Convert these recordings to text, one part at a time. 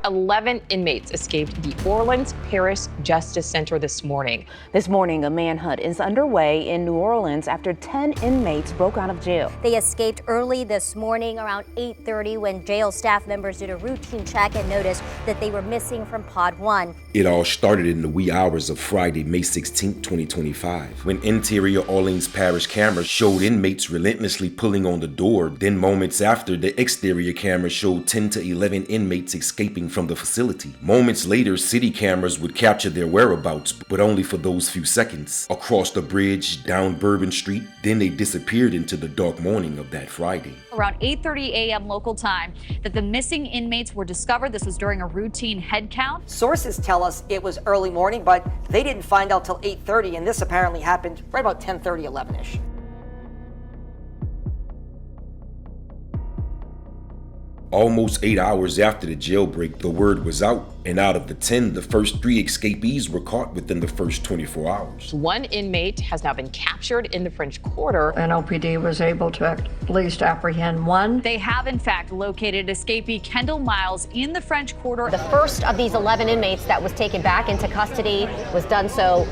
11 inmates escaped the Orleans Parish Justice Center this morning. This morning, a manhunt is underway in New Orleans after 10 inmates broke out of jail. They escaped early this morning around 8:30 when jail staff members did a routine check and noticed that they were missing from Pod 1. It all started in the wee hours of Friday, May 16, 2025, when interior Orleans Parish cameras showed inmates relentlessly pulling on the door. Then moments after, the exterior camera showed 10 to 11 inmates escaping from the facility. Moments later, city cameras would capture their whereabouts, but only for those few seconds. Across the bridge, down Bourbon Street, then they disappeared into the dark morning of that Friday. Around 8:30 a.m. local time that the missing inmates were discovered. This was during a routine head count. Sources tell us it was early morning, but they didn't find out till 8:30, and this apparently happened right about 10:30, 11-ish. Almost 8 hours after the jailbreak, the word was out, and out of the 10, the first 3 escapees were caught within the first 24 hours. One inmate has now been captured in the French Quarter. NOPD was able to at least apprehend one. They have, in fact, located escapee Kendall Miles in the French Quarter. The first of these 11 inmates that was taken back into custody was done so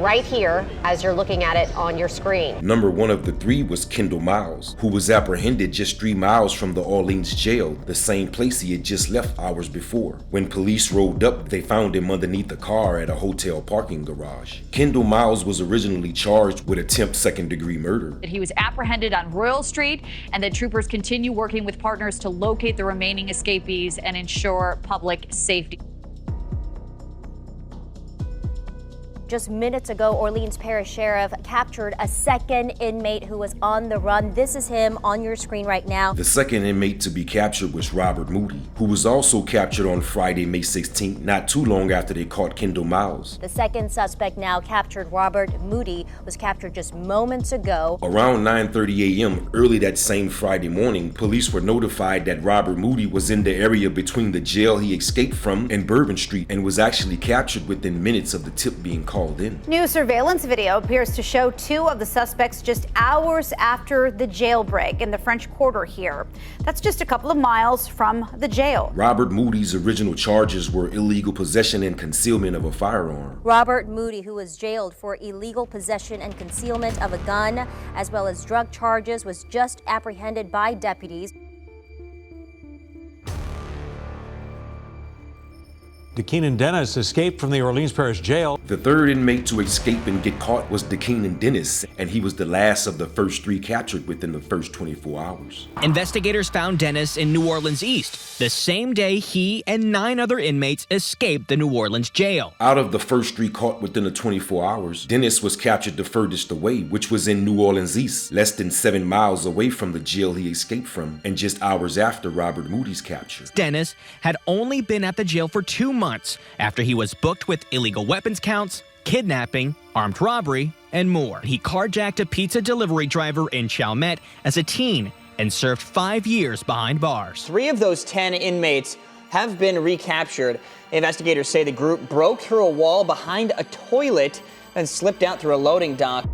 right here as you're looking at it on your screen. Number 1 of the 3 was Kendall Miles, who was apprehended just 3 miles from the Orleans jail, the same place he had just left hours before. When police rolled up, they found him underneath a car at a hotel parking garage. Kendall Miles was originally charged with attempt second-degree murder. He was apprehended on Royal Street, and the troopers continue working with partners to locate the remaining escapees and ensure public safety. Just minutes ago, Orleans Parish Sheriff captured a second inmate who was on the run. This is him on your screen right now. The second inmate to be captured was Robert Moody, who was also captured on Friday, May 16th, not too long after they caught Kendall Miles. The second suspect now captured, Robert Moody, was captured just moments ago. Around 9:30 a.m. early that same Friday morning, police were notified that Robert Moody was in the area between the jail he escaped from and Bourbon Street and was actually captured within minutes of the tip being called in. New surveillance video appears to show 2 of the suspects just hours after the jailbreak in the French Quarter here. That's just a couple of miles from the jail. Robert Moody's original charges were illegal possession and concealment of a firearm. Robert Moody, who was jailed for illegal possession and concealment of a gun, as well as drug charges, was just apprehended by deputies. DeKeenan Dennis escaped from the Orleans Parish Jail. The third inmate to escape and get caught was DeKeenan Dennis, and he was the last of the first 3 captured within the first 24 hours. Investigators found Dennis in New Orleans East, the same day he and 9 other inmates escaped the New Orleans jail. Out of the first 3 caught within the 24 hours, Dennis was captured the furthest away, which was in New Orleans East, less than 7 miles away from the jail he escaped from, and just hours after Robert Moody's capture. Dennis had only been at the jail for 2 months after he was booked with illegal weapons counts, kidnapping, armed robbery, and more. He carjacked a pizza delivery driver in Chalmette as a teen and served 5 years behind bars. 3 of those 10 inmates have been recaptured. Investigators say the group broke through a wall behind a toilet and slipped out through a loading dock.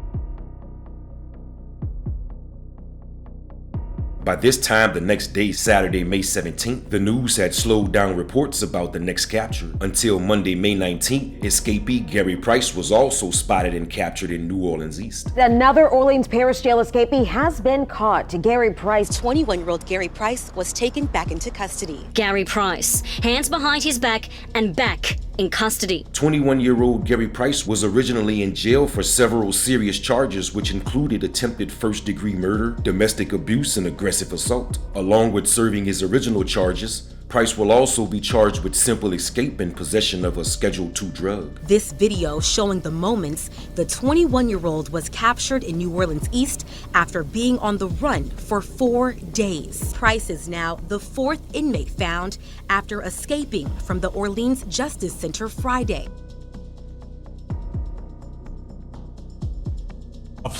By this time the next day, Saturday, May 17th, the news had slowed down reports about the next capture. Until Monday, May 19th, escapee Gary Price was also spotted and captured in New Orleans East. Another Orleans Parish Jail escapee has been caught. Gary Price. 21-year-old Gary Price was taken back into custody. Gary Price, hands behind his back and back in custody. 21-year-old Gary Price was originally in jail for several serious charges, which included attempted first-degree murder, domestic abuse, and aggressive assault. Along with serving his original charges, Price will also be charged with simple escape and possession of a Schedule II drug. This video showing the moments the 21-year-old was captured in New Orleans East after being on the run for 4 days. Price is now the 4th inmate found after escaping from the Orleans Justice Center Friday.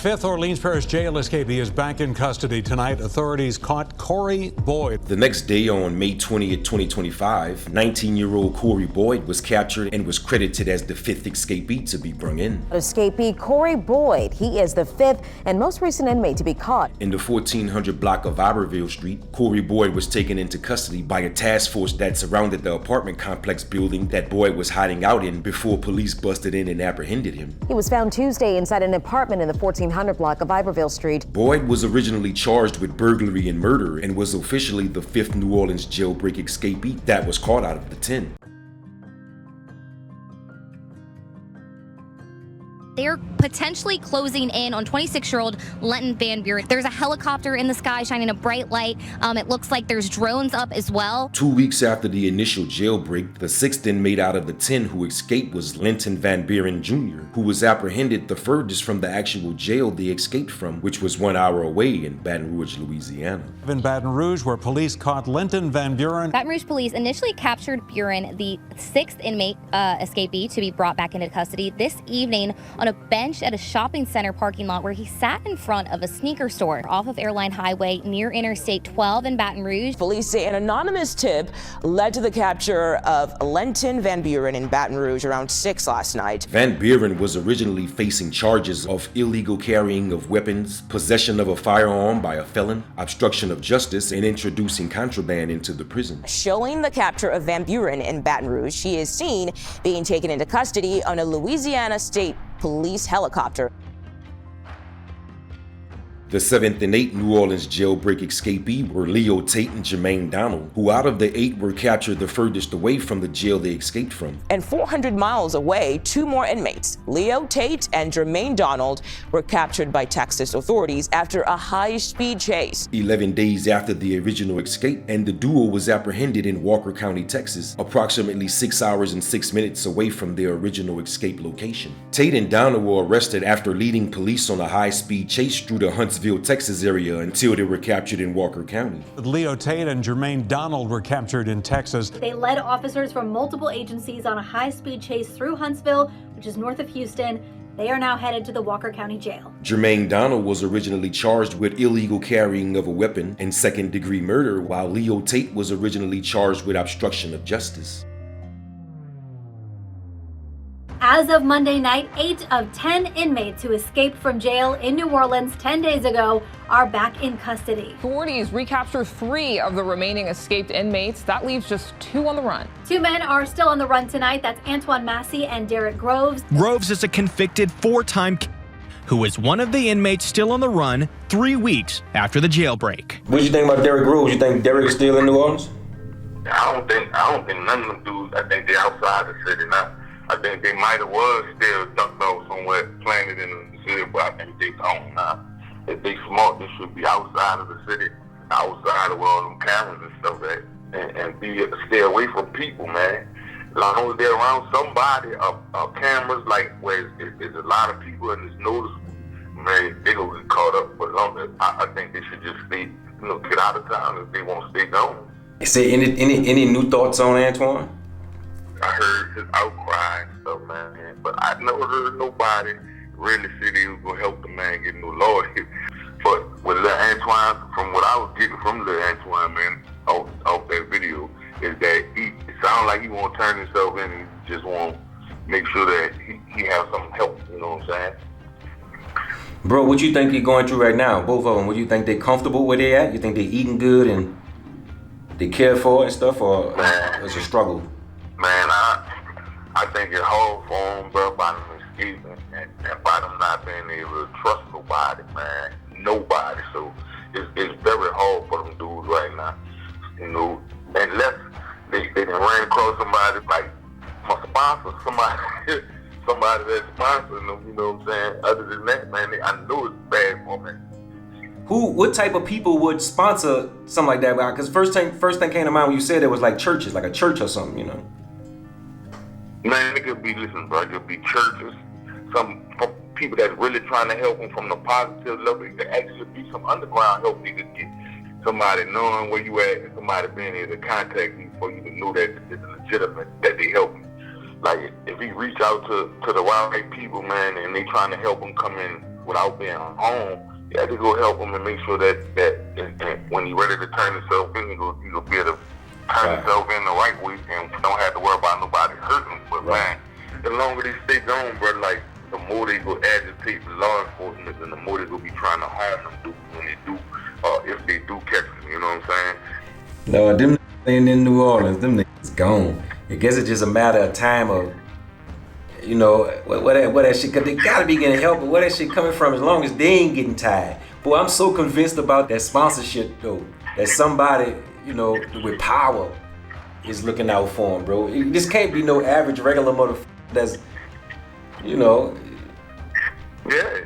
fifth Orleans Parish jail escapee is back in custody tonight. Authorities caught Corey Boyd. The next day, on May 20th, 2025, 19-year-old Corey Boyd was captured and was credited as the fifth escapee to be brought in. Escapee Corey Boyd, he is the fifth and most recent inmate to be caught. In the 1400 block of Iberville Street, Corey Boyd was taken into custody by a task force that surrounded the apartment complex building that Boyd was hiding out in before police busted in and apprehended him. He was found Tuesday inside an apartment in the 1400 block of Iberville Street. Boyd was originally charged with burglary and murder and was officially the fifth New Orleans jailbreak escapee that was caught out of the 10. They're potentially closing in on 26-year-old Lenton Van Buren. There's a helicopter in the sky shining a bright light. It looks like there's drones up as well. 2 weeks after the initial jailbreak, the sixth inmate out of the 10 who escaped was Lenton Van Buren Jr., who was apprehended the furthest from the actual jail they escaped from, which was 1 hour away in Baton Rouge, Louisiana. In Baton Rouge, where police caught Lenton Van Buren. Baton Rouge police initially captured Buren, the sixth inmate escapee, to be brought back into custody this evening on a bench at a shopping center parking lot where he sat in front of a sneaker store off of Airline Highway near Interstate 12 in Baton Rouge. Police say an anonymous tip led to the capture of Lenton Van Buren in Baton Rouge around 6 last night. Van Buren was originally facing charges of illegal carrying of weapons, possession of a firearm by a felon, obstruction of justice, and introducing contraband into the prison. Showing the capture of Van Buren in Baton Rouge, she is seen being taken into custody on a Louisiana State Police helicopter. The 7th and 8th New Orleans jailbreak escapee were Leo Tate and Jermaine Donald, who out of the 8 were captured the furthest away from the jail they escaped from. And 400 miles away, 2 more inmates, Leo Tate and Jermaine Donald, were captured by Texas authorities after a high-speed chase. 11 days after the original escape, and the duo was apprehended in Walker County, Texas, approximately 6 hours and 6 minutes away from their original escape location. Tate and Donald were arrested after leading police on a high-speed chase through the Huntsville, Texas area until they were captured in Walker County. Leo Tate and Jermaine Donald were captured in Texas. They led officers from multiple agencies on a high-speed chase through Huntsville, which is north of Houston. They are now headed to the Walker County Jail. Jermaine Donald was originally charged with illegal carrying of a weapon and second-degree murder, while Leo Tate was originally charged with obstruction of justice. As of Monday night, 8 of 10 inmates who escaped from jail in New Orleans 10 days ago are back in custody. Authorities recaptured 3 of the remaining escaped inmates. That leaves just 2 on the run. 2 men are still on the run tonight. That's Antoine Massey and Derrick Groves. Groves is a convicted 4-time who is one of the inmates still on the run 3 weeks after the jailbreak. What do you think about Derrick Groves? You think Derrick is still in New Orleans? I don't think none of them dudes. I think they're outside the city now. I think they might have was still ducked off somewhere, planted in the city, but I think they gone now. If they smart, they should be outside of the city, outside of where all them cameras and stuff at, and stay away from people, man. As long as they're around somebody, cameras, like where there's a lot of people and it's noticeable, man, they gonna get caught up. But I think they should just stay, get out of town if they want to stay gone. Say any new thoughts on Antoine? I heard his outcry and stuff, man, but I never heard nobody really say they was gonna help the man get no lawyer. But with Lil Antoine, from what I was getting from Lil Antoine, man, off that video, is that it sounds like he won't turn himself in and just won't make sure that he has some help, you know what I'm saying? Bro, what you think you're going through right now, both of them? What do you think they comfortable where they at? You think they eating good and they care for it and stuff, or it's a struggle? Man, I think it's hard for them, bro, by them escaping and by them not being able to trust nobody, man. Nobody. So it's very hard for them dudes right now. Unless they done ran across somebody like my sponsor, somebody that's sponsoring them, you know what I'm saying? Other than that, man, I know it's bad for me. What type of people would sponsor something like that? Because first thing came to mind when you said it was like churches, like a church or something, Man, it could be, listen, bro, it could be churches, some people that's really trying to help them from the positive level. It could actually be some underground help. You could get somebody knowing where you at and somebody being able to contact you for you to know that it's legitimate, that they help you. Like, if he reach out to the right people, man, and they trying to help him come in without being home, you have to go help him and make sure that and when he's ready to turn himself in, he'll be able to turn himself in the right way and don't have to worry about nobody hurting him. But man, the longer they stay gone, bro, like the more they go agitate the law enforcement and the more they go be trying to harm them when they do, if they do catch them, you know what I'm saying? No, them ain't in New Orleans, them niggas gone. I guess it's just a matter of time of, you know, where that shit, cause they gotta be getting help, but where that shit coming from as long as they ain't getting tired. Boy, I'm so convinced about that sponsorship though, that somebody, you know, with power is looking out for them, bro. This can't be no average regular motherfucker that's, you know. Yeah,